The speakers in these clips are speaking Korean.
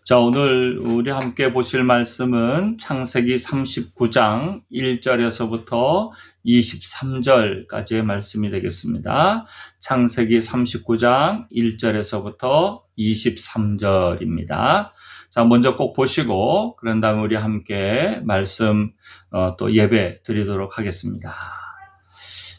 자, 오늘 우리 함께 보실 말씀은 창세기 39장 1절에서부터 23절까지의 말씀이 되겠습니다. 창세기 39장 1절에서부터 23절입니다. 자, 먼저 꼭 보시고 그런 다음에 우리 함께 말씀 또 예배 드리도록 하겠습니다.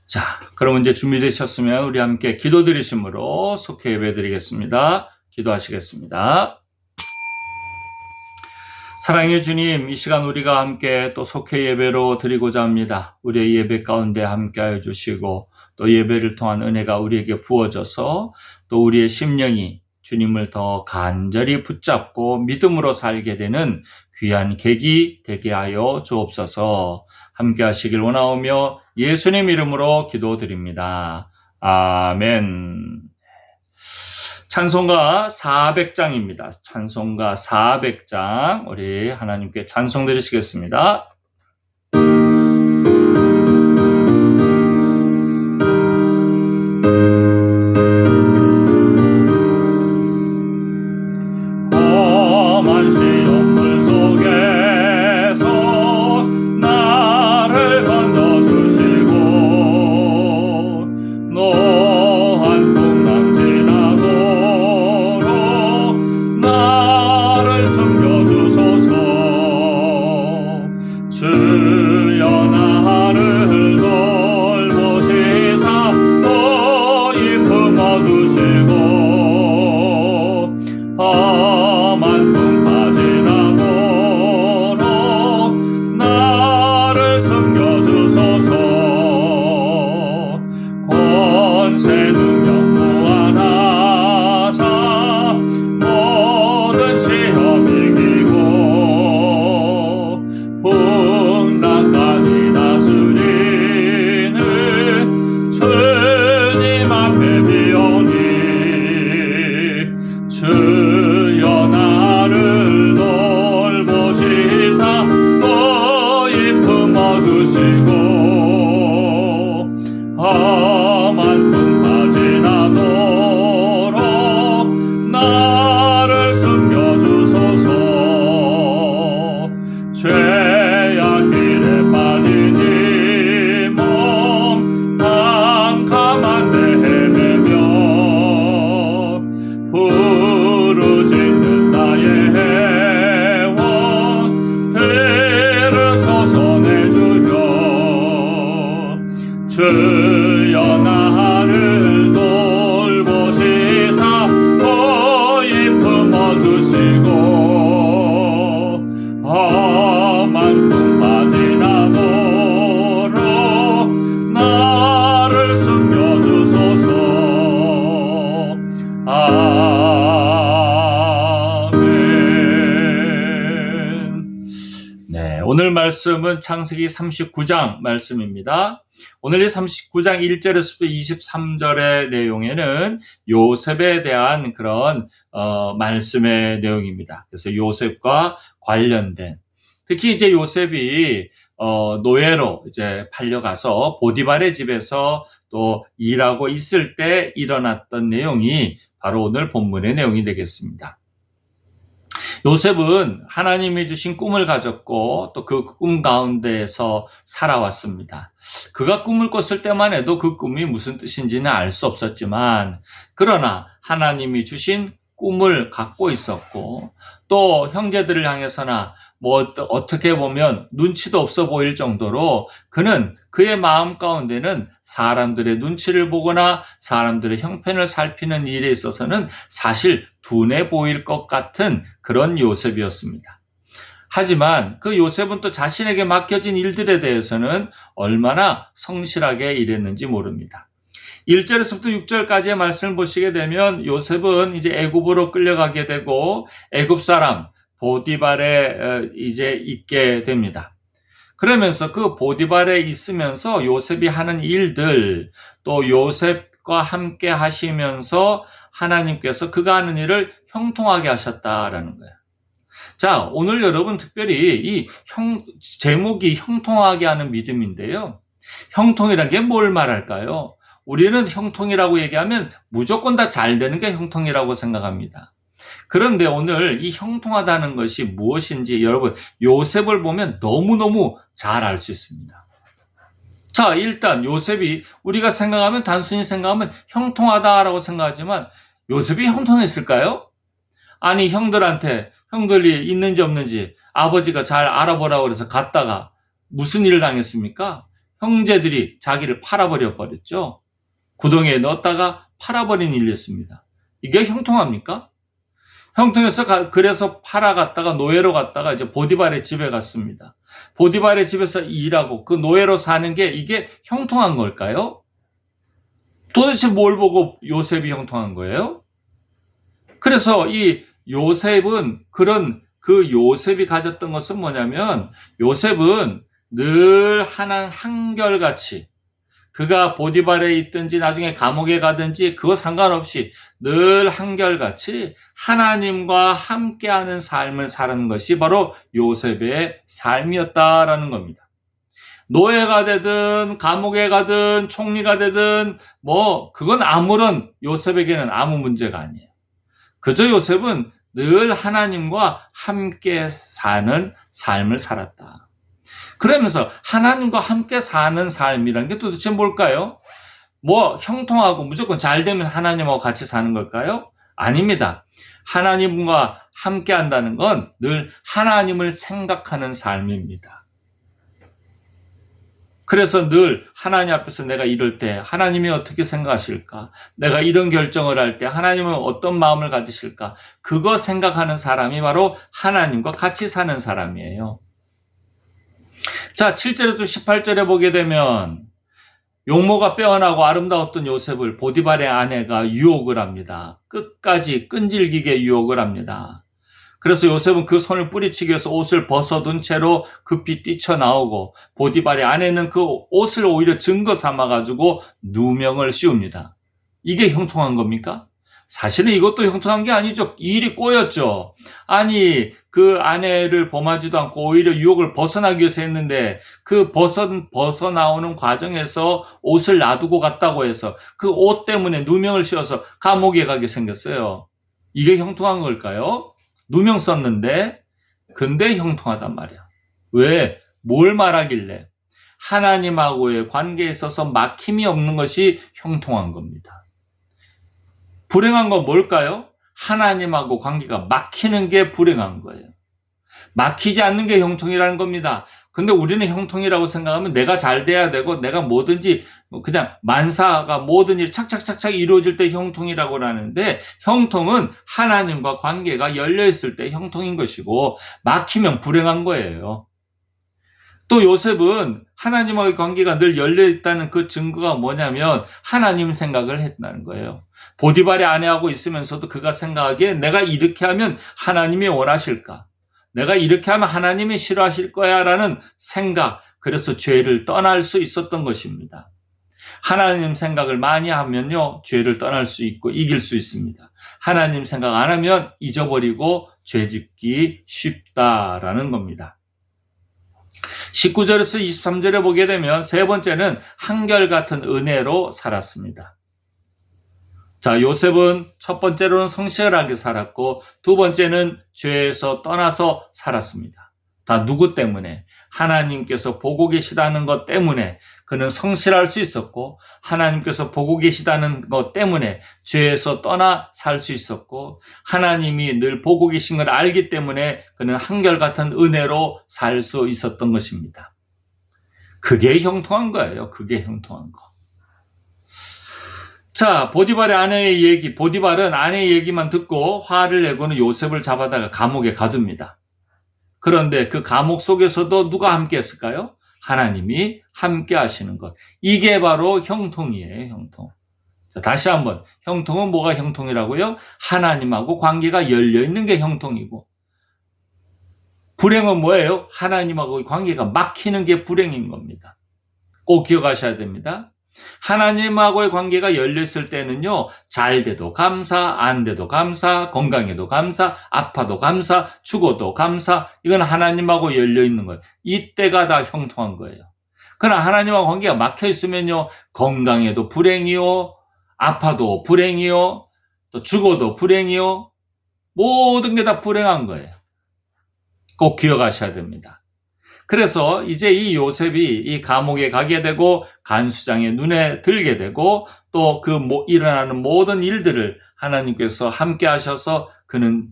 자, 그럼 이제 준비되셨으면 우리 함께 기도 드리심으로 속해 예배 드리겠습니다. 기도하시겠습니다. 사랑의 주님, 이 시간 우리가 함께 또 속해 예배로 드리고자 합니다. 우리의 예배 가운데 함께하여 주시고 또 예배를 통한 은혜가 우리에게 부어져서 또 우리의 심령이 주님을 더 간절히 붙잡고 믿음으로 살게 되는 귀한 계기 되게 하여 주옵소서. 함께 하시길 원하오며 예수님 이름으로 기도드립니다. 아멘. 찬송가 400장입니다. 찬송가 400장 우리 하나님께 찬송 드리시겠습니다. 험한 시험물 속에서 나를 건져주시고 노한 풍랑 지나도록 나를 숨겨주소서. 주여 나를 돌보시사 너희 품어두시고 험한 풍파 지나도록 나를 숨겨주소서. 권세 능력 무한하사 모든 시험 이기고 풍랑까지 다스리는 주님 앞에 비오니 주여 나를 돌보시사 너희 품어주시고 험한 풍파 지나도록 나를 숨겨주소서. 죄악 길에 빠진 이 몸 캄캄한데 헤매며 부르짖는 나의 해원 들으소서 내 주여. 주여 나를 돌보시사 너희 품어주시고 험한 풍파 지나도록 나를 숨겨주소서. 아멘. 네, 오늘 말씀은 창세기 39장 말씀입니다. 오늘 이 39장 1절에서부터 23절의 내용에는 요셉에 대한 그런 말씀의 내용입니다. 그래서 요셉과 관련된, 특히 이제 요셉이 노예로 이제 팔려가서 보디발의 집에서 또 일하고 있을 때 일어났던 내용이 바로 오늘 본문의 내용이 되겠습니다. 요셉은 하나님이 주신 꿈을 가졌고 또 그 꿈 가운데에서 살아왔습니다. 그가 꿈을 꿨을 때만 해도 그 꿈이 무슨 뜻인지는 알 수 없었지만 그러나 하나님이 주신 꿈을 갖고 있었고 또 형제들을 향해서나 어떻게 보면 눈치도 없어 보일 정도로 그는 그의 마음 가운데는 사람들의 눈치를 보거나 사람들의 형편을 살피는 일에 있어서는 사실 둔해 보일 것 같은 그런 요셉이었습니다. 하지만 그 요셉은 또 자신에게 맡겨진 일들에 대해서는 얼마나 성실하게 일했는지 모릅니다. 1절에서부터 6절까지의 말씀을 보시게 되면 요셉은 이제 애굽으로 끌려가게 되고 애굽 사람 보디발에 이제 있게 됩니다. 그러면서 그 보디발에 있으면서 요셉이 하는 일들, 또 요셉과 함께 하시면서 하나님께서 그가 하는 일을 형통하게 하셨다라는 거예요. 자, 오늘 여러분 특별히 이 제목이 형통하게 하는 믿음인데요. 형통이란 게 뭘 말할까요? 우리는 형통이라고 얘기하면 무조건 다 잘 되는 게 형통이라고 생각합니다. 그런데 오늘 이 형통하다는 것이 무엇인지 여러분 요셉을 보면 너무너무 잘 알 수 있습니다. 자, 일단 요셉이 우리가 생각하면 단순히 생각하면 형통하다라고 생각하지만 요셉이 형통했을까요? 아니 형들이 있는지 없는지 아버지가 잘 알아보라고 그래서 갔다가 무슨 일을 당했습니까? 형제들이 자기를 팔아버려 버렸죠. 구덩이에 넣었다가 팔아버린 일이었습니다. 이게 형통합니까? 형통해서 그래서 팔아갔다가 노예로 갔다가 이제 보디발의 집에 갔습니다. 보디발의 집에서 일하고 그 노예로 사는 게 이게 형통한 걸까요? 도대체 뭘 보고 요셉이 형통한 거예요? 그래서 이 요셉은 그 요셉이 가졌던 것은 뭐냐면 요셉은 늘 한결같이 그가 보디발에 있든지 나중에 감옥에 가든지 그거 상관없이 늘 한결같이 하나님과 함께하는 삶을 사는 것이 바로 요셉의 삶이었다라는 겁니다. 노예가 되든 감옥에 가든 총리가 되든 그건 아무런 요셉에게는 아무 문제가 아니에요. 그저 요셉은 늘 하나님과 함께 사는 삶을 살았다. 그러면서 하나님과 함께 사는 삶이란 게 도대체 뭘까요? 형통하고 무조건 잘 되면 하나님하고 같이 사는 걸까요? 아닙니다. 하나님과 함께 한다는 건 늘 하나님을 생각하는 삶입니다. 그래서 늘 하나님 앞에서 내가 이럴 때 하나님이 어떻게 생각하실까? 내가 이런 결정을 할 때 하나님은 어떤 마음을 가지실까? 그거 생각하는 사람이 바로 하나님과 같이 사는 사람이에요. 자, 7절에도 18절에 보게 되면 용모가 빼어나고 아름다웠던 요셉을 보디발의 아내가 유혹을 합니다. 끝까지 끈질기게 유혹을 합니다. 그래서 요셉은 그 손을 뿌리치기 위해서 옷을 벗어둔 채로 급히 뛰쳐나오고 보디발의 아내는 그 옷을 오히려 증거 삼아가지고 누명을 씌웁니다. 이게 형통한 겁니까? 사실은 이것도 형통한 게 아니죠. 일이 꼬였죠. 아니 그 아내를 범하지도 않고 오히려 유혹을 벗어나기 위해서 했는데 그 벗어나오는 과정에서 옷을 놔두고 갔다고 해서 그 옷 때문에 누명을 씌워서 감옥에 가게 생겼어요. 이게 형통한 걸까요? 누명 썼는데 근데 형통하단 말이야. 왜? 뭘 말하길래? 하나님하고의 관계에 있어서 막힘이 없는 것이 형통한 겁니다. 불행한 건 뭘까요? 하나님하고 관계가 막히는 게 불행한 거예요. 막히지 않는 게 형통이라는 겁니다. 근데 우리는 형통이라고 생각하면 내가 잘 돼야 되고 내가 뭐든지 그냥 만사가 모든 일이 착착착착 이루어질 때 형통이라고 하는데 형통은 하나님과 관계가 열려있을 때 형통인 것이고 막히면 불행한 거예요. 또 요셉은 하나님과의 관계가 늘 열려있다는 그 증거가 뭐냐면 하나님 생각을 했다는 거예요. 보디발의 아내하고 있으면서도 그가 생각하기에 내가 이렇게 하면 하나님이 원하실까? 내가 이렇게 하면 하나님이 싫어하실 거야 라는 생각, 그래서 죄를 떠날 수 있었던 것입니다. 하나님 생각을 많이 하면요, 죄를 떠날 수 있고 이길 수 있습니다. 하나님 생각 안 하면 잊어버리고 죄 짓기 쉽다라는 겁니다. 19절에서 23절에 보게 되면 세 번째는 한결같은 은혜로 살았습니다. 자, 요셉은 첫 번째로는 성실하게 살았고 두 번째는 죄에서 떠나서 살았습니다. 다 누구 때문에? 하나님께서 보고 계시다는 것 때문에 그는 성실할 수 있었고 하나님께서 보고 계시다는 것 때문에 죄에서 떠나 살 수 있었고 하나님이 늘 보고 계신 걸 알기 때문에 그는 한결같은 은혜로 살 수 있었던 것입니다. 그게 형통한 거예요. 그게 형통한 거. 자, 보디발의 아내의 얘기, 보디발은 아내의 얘기만 듣고 화를 내고는 요셉을 잡아다가 감옥에 가둡니다. 그런데 그 감옥 속에서도 누가 함께 했을까요? 하나님이 함께 하시는 것. 이게 바로 형통이에요, 형통. 자, 다시 한번. 형통은 뭐가 형통이라고요? 하나님하고 관계가 열려있는 게 형통이고. 불행은 뭐예요? 하나님하고 관계가 막히는 게 불행인 겁니다. 꼭 기억하셔야 됩니다. 하나님하고의 관계가 열려있을 때는요, 잘 돼도 감사, 안 돼도 감사, 건강해도 감사, 아파도 감사, 죽어도 감사, 이건 하나님하고 열려있는 거예요. 이때가 다 형통한 거예요. 그러나 하나님하고 관계가 막혀있으면요, 건강해도 불행이요, 아파도 불행이요, 또 죽어도 불행이요, 모든 게 다 불행한 거예요. 꼭 기억하셔야 됩니다. 그래서 이제 이 요셉이 이 감옥에 가게 되고 간수장의 눈에 들게 되고 또 그 일어나는 모든 일들을 하나님께서 함께 하셔서 그는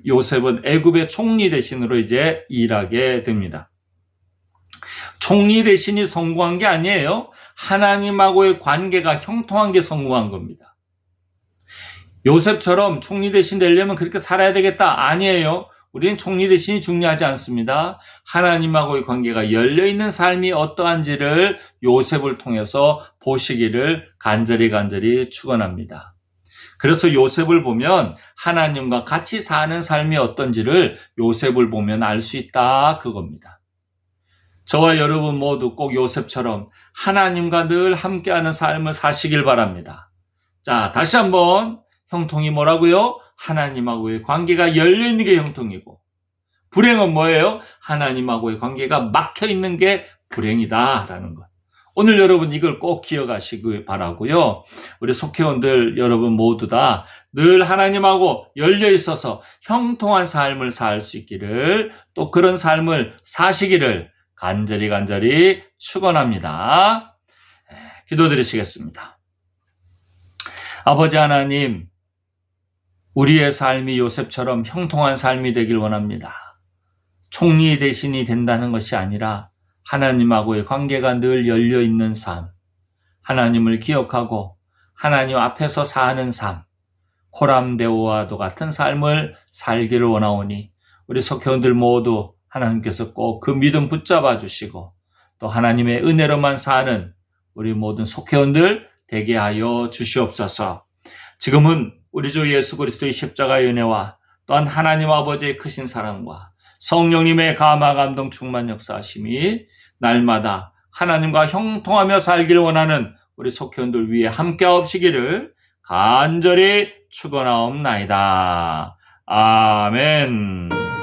요셉은 애굽의 총리 대신으로 이제 일하게 됩니다. 총리 대신이 성공한 게 아니에요. 하나님하고의 관계가 형통한 게 성공한 겁니다. 요셉처럼 총리 대신 되려면 그렇게 살아야 되겠다. 아니에요. 우리는 총리 대신이 중요하지 않습니다. 하나님하고의 관계가 열려있는 삶이 어떠한지를 요셉을 통해서 보시기를 간절히 축원합니다. 그래서 요셉을 보면 하나님과 같이 사는 삶이 어떤지를 요셉을 보면 알 수 있다 그겁니다. 저와 여러분 모두 꼭 요셉처럼 하나님과 늘 함께하는 삶을 사시길 바랍니다. 자, 다시 한번 형통이 뭐라고요? 하나님하고의 관계가 열려있는 게 형통이고 불행은 뭐예요? 하나님하고의 관계가 막혀있는 게 불행이다라는 것. 오늘 여러분 이걸 꼭 기억하시길 바라고요. 우리 속회원들 여러분 모두 다 늘 하나님하고 열려있어서 형통한 삶을 살 수 있기를 또 그런 삶을 사시기를 간절히 축원합니다. 기도드리시겠습니다. 아버지 하나님, 우리의 삶이 요셉처럼 형통한 삶이 되길 원합니다. 총리 대신이 된다는 것이 아니라 하나님하고의 관계가 늘 열려있는 삶, 하나님을 기억하고 하나님 앞에서 사는 삶, 코람데오와도 같은 삶을 살기를 원하오니 우리 속회원들 모두 하나님께서 꼭 그 믿음 붙잡아 주시고 또 하나님의 은혜로만 사는 우리 모든 속회원들 되게 하여 주시옵소서. 지금은 우리 주 예수 그리스도의 십자가의 은혜와 또한 하나님 아버지의 크신 사랑과 성령님의 감화 감동 충만 역사하심이 날마다 하나님과 형통하며 살기를 원하는 우리 속회원들 위해 함께하옵시기를 간절히 축원하옵나이다. 아멘.